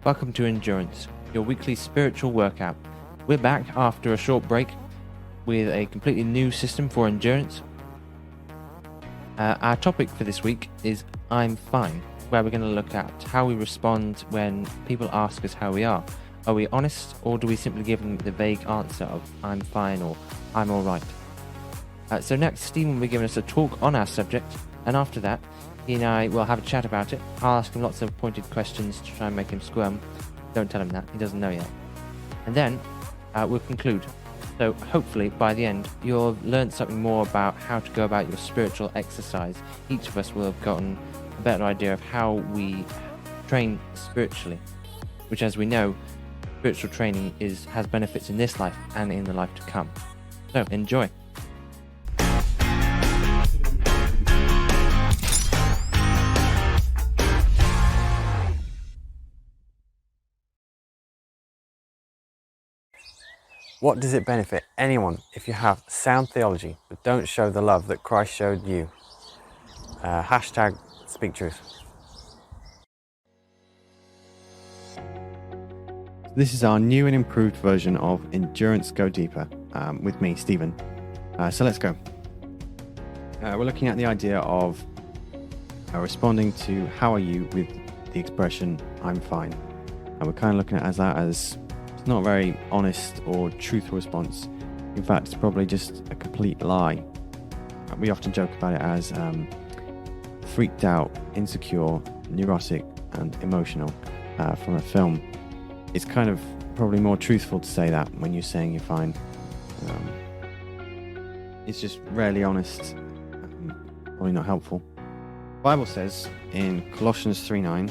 Welcome to Endurance, your weekly spiritual workout. We're back after a short break with a completely new system for endurance. Our topic for this week is I'm fine, where we're going to look at how we respond when people ask us how we are. Are we honest, or do we simply give them the vague answer of I'm fine or I'm alright? So next, Stephen will be giving us a talk on our subject, and after that, he and I will have a chat about it. I'll ask him lots of pointed questions to try and make him squirm. Don't tell him that, he doesn't know yet. And then we'll conclude. So hopefully by the end you'll have learned something more about how to go about your spiritual exercise. Each of us will have gotten a better idea of how we train spiritually, which, as we know, spiritual training has benefits in this life and in the life to come. So enjoy. What does it benefit anyone if you have sound theology but don't show the love that Christ showed you? Hashtag speak truth. This is our new and improved version of Endurance GoDeeper with me, Stephen. So let's go. We're looking at the idea of responding to how are you with the expression I'm fine. And we're kind of looking at that as not a very honest or truthful response. In fact, it's probably just a complete lie. We often joke about it as freaked out, insecure, neurotic, and emotional from a film. It's kind of probably more truthful to say that when you're saying you're fine. It's just rarely honest, probably not helpful. The Bible says in Colossians 3:9,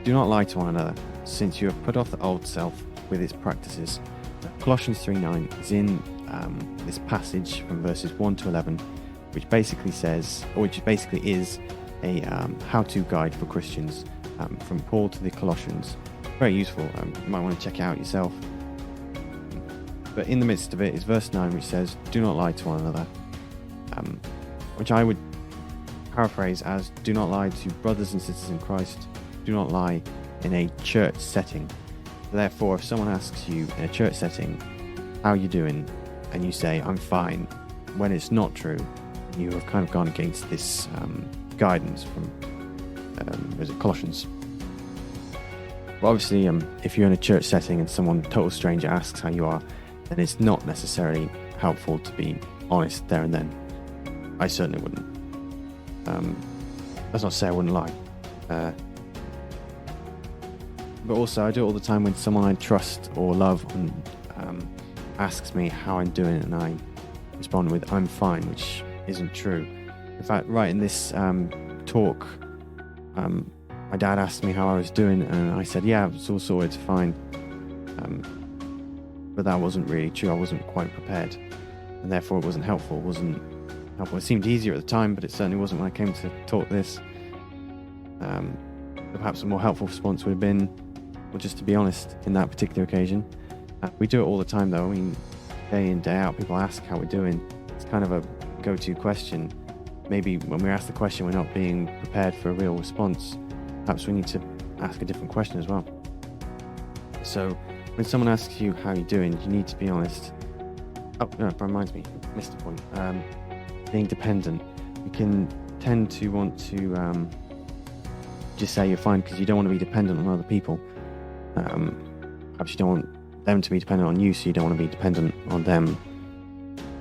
do not lie to one another, since you have put off the old self with its practices. Colossians 3:9 is in this passage from verses 1 to 11, which basically says, or which basically is a how-to guide for Christians from Paul to the Colossians. Very useful. You might want to check it out yourself. But in the midst of it is verse 9, which says, do not lie to one another, which I would paraphrase as, do not lie to brothers and sisters in Christ. Do not lie in a church setting. Therefore, if someone asks you in a church setting, how are you doing? And you say, I'm fine, when it's not true, you have kind of gone against this guidance from Colossians. But obviously, if you're in a church setting and someone, total stranger, asks how you are, then it's not necessarily helpful to be honest there and then. I certainly wouldn't. That's not to say I wouldn't lie. But also, I do it all the time when someone I trust or love asks me how I'm doing, and I respond with I'm fine, which isn't true. In fact, right in this talk, my dad asked me how I was doing, and I said, yeah, it's all sorted, fine. But that wasn't really true. I wasn't quite prepared, and therefore it wasn't helpful. It seemed easier at the time, but it certainly wasn't when I came to talk this. Perhaps a more helpful response would have been, well, just to be honest in that particular occasion. We do it all the time though. I mean, day in, day out, people ask how we're doing. It's kind of a go-to question. Maybe when we ask the question, we're not being prepared for a real response. Perhaps we need to ask a different question as well. So when someone asks you how you're doing, you need to be honest. Oh, no, that reminds me, I missed the point. Being dependent. You can tend to want to just say you're fine because you don't want to be dependent on other people. Perhaps you don't want them to be dependent on you, so you don't want to be dependent on them.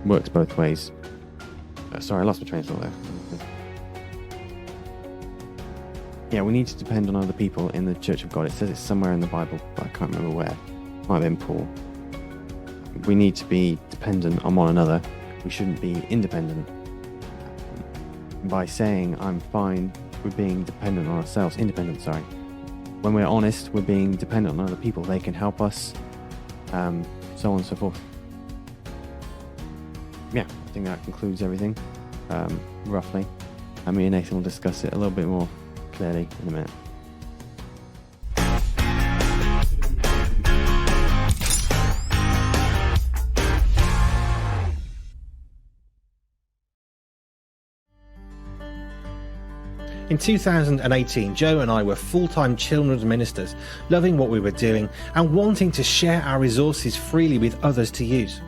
Works both ways. Sorry, I lost my train of thought there. Yeah, we need to depend on other people in the Church of God. It says it's somewhere in the Bible, but I can't remember where. It might have been Paul. We need to be dependent on one another. We shouldn't be independent. By saying I'm fine, we're being dependent on ourselves. Independent, sorry. When we're honest, we're being dependent on other people. They can help us, so on and so forth. Yeah, I think that concludes everything, roughly. Me and Nathan will discuss it a little bit more clearly in a minute. In 2018, Joe and I were full-time children's ministers, loving what we were doing and wanting to share our resources freely with others to use.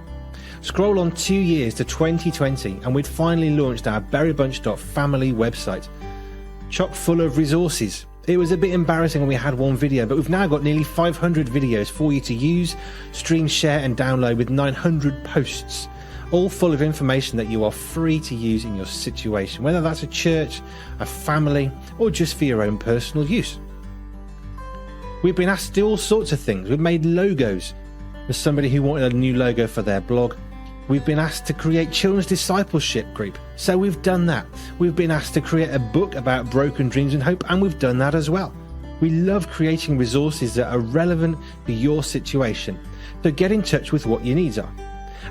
Scroll on 2 years to 2020 and we'd finally launched our berrybunch.family website, chock full of resources. It was a bit embarrassing when we had one video, but we've now got nearly 500 videos for you to use, stream, share and download with 900 posts, all full of information that you are free to use in your situation, whether that's a church, a family, or just for your own personal use. We've been asked to do all sorts of things. We've made logos. There's somebody who wanted a new logo for their blog. We've been asked to create children's discipleship group, so we've done that. We've been asked to create a book about broken dreams and hope, and we've done that as well. We love creating resources that are relevant to your situation, so get in touch with what your needs are.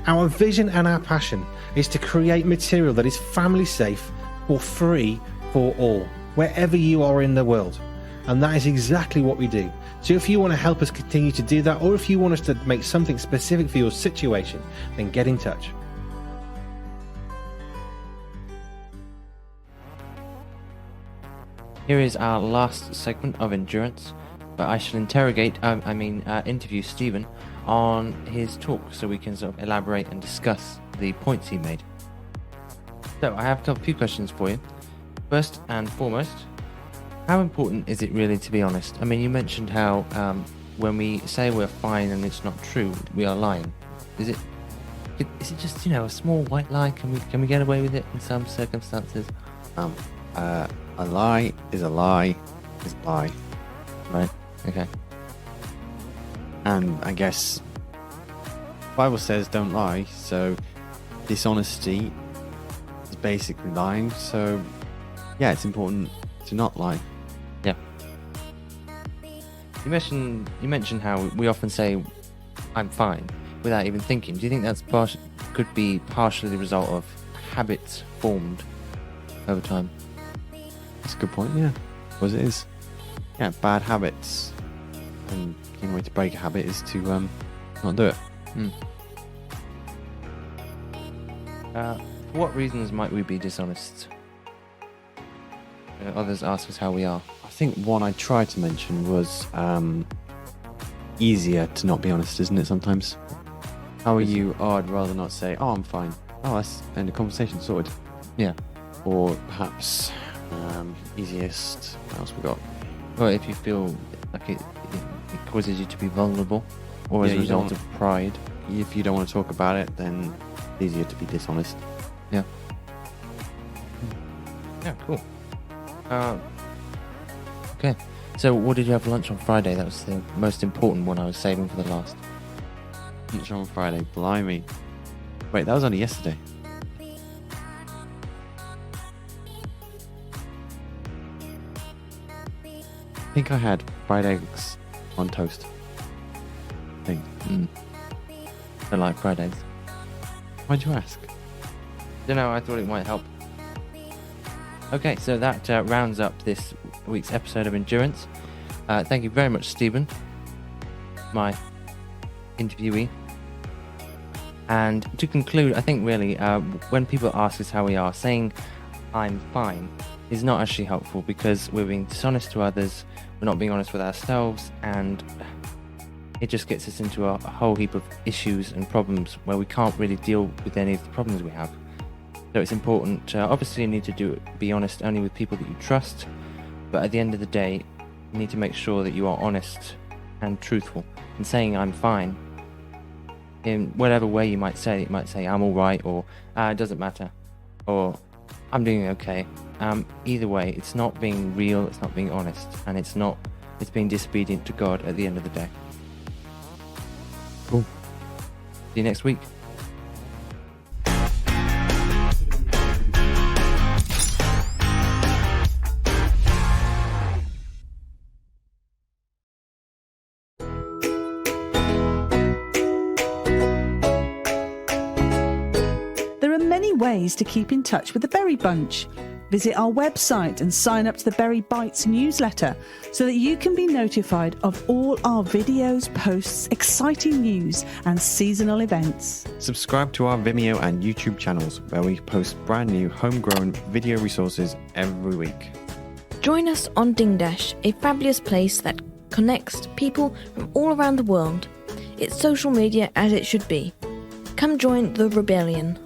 Our vision and our passion is to create material that is family safe for free for all, wherever you are in the world. And that is exactly what we do. So if you want to help us continue to do that, or if you want us to make something specific for your situation, then get in touch. Here is our last segment of Endurance, but I shall interview Stephen on his talk so we can sort of elaborate and discuss the points he made. So I have a few questions for you. First and foremost, how important is it really to be honest? I mean, you mentioned how when we say we're fine and it's not true, we are lying. Is it just, a small white lie? Can we get away with it in some circumstances? A lie is a lie is a lie. Right. Okay. And I guess the Bible says don't lie, so dishonesty is basically lying. So yeah, it's important to not lie. Yeah. You mentioned how we often say I'm fine without even thinking. Do you think that's could be partially the result of habits formed over time? That's a good point, yeah. Because it is. Yeah, bad habits. And the only way to break a habit is to not do it. For what reasons might we be dishonest? Others ask us how we are. I think one I tried to mention was easier to not be honest, isn't it, sometimes? How are you? Oh, I'd rather not say, oh, I'm fine. Oh, that's end of conversation, sorted. Yeah. Or perhaps easiest, what else we got? Well, if you feel like it causes you to be vulnerable, or as a result of pride. If you don't want to talk about it, then it's easier to be dishonest. Yeah. Yeah, cool. Okay. So what did you have for lunch on Friday? That was the most important one I was saving for the last. Lunch on Friday, blimey. Wait, that was only yesterday. I think I had fried eggs on toast. I think. I like fried eggs. Why'd you ask? Don't know, I thought it might help. Okay, so that rounds up this week's episode of Endurance. Thank you very much, Stephen, my interviewee. And to conclude, I think really, when people ask us how we are, saying I'm fine is not actually helpful, because we're being dishonest to others, we're not being honest with ourselves, and it just gets us into a whole heap of issues and problems where we can't really deal with any of the problems we have. So it's important, obviously you need to be honest only with people that you trust, but at the end of the day, you need to make sure that you are honest and truthful. And saying I'm fine, in whatever way you might say it, might say I'm alright, or it doesn't matter, or I'm doing okay. Either way, it's not being real, it's not being honest, and it's being disobedient to God at the end of the day. Cool. See you next week. There are many ways to keep in touch with the Berry Bunch. Visit our website and sign up to the Berry Bites newsletter so that you can be notified of all our videos, posts, exciting news and seasonal events. Subscribe to our Vimeo and YouTube channels where we post brand new homegrown video resources every week. Join us on Dingdash, a fabulous place that connects people from all around the world. It's social media as it should be. Come join the rebellion.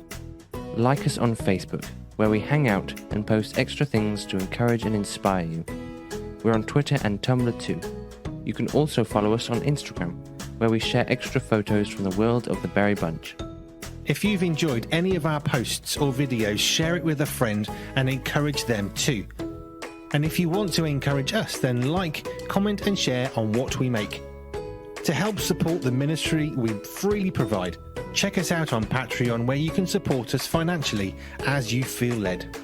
Like us on Facebook, where we hang out and post extra things to encourage and inspire you. We're on Twitter and Tumblr too. You can also follow us on Instagram, where we share extra photos from the world of the Berry Bunch. If you've enjoyed any of our posts or videos, share it with a friend and encourage them too. And if you want to encourage us, then like, comment and share on what we make. To help support the ministry we freely provide, check us out on Patreon, where you can support us financially as you feel led.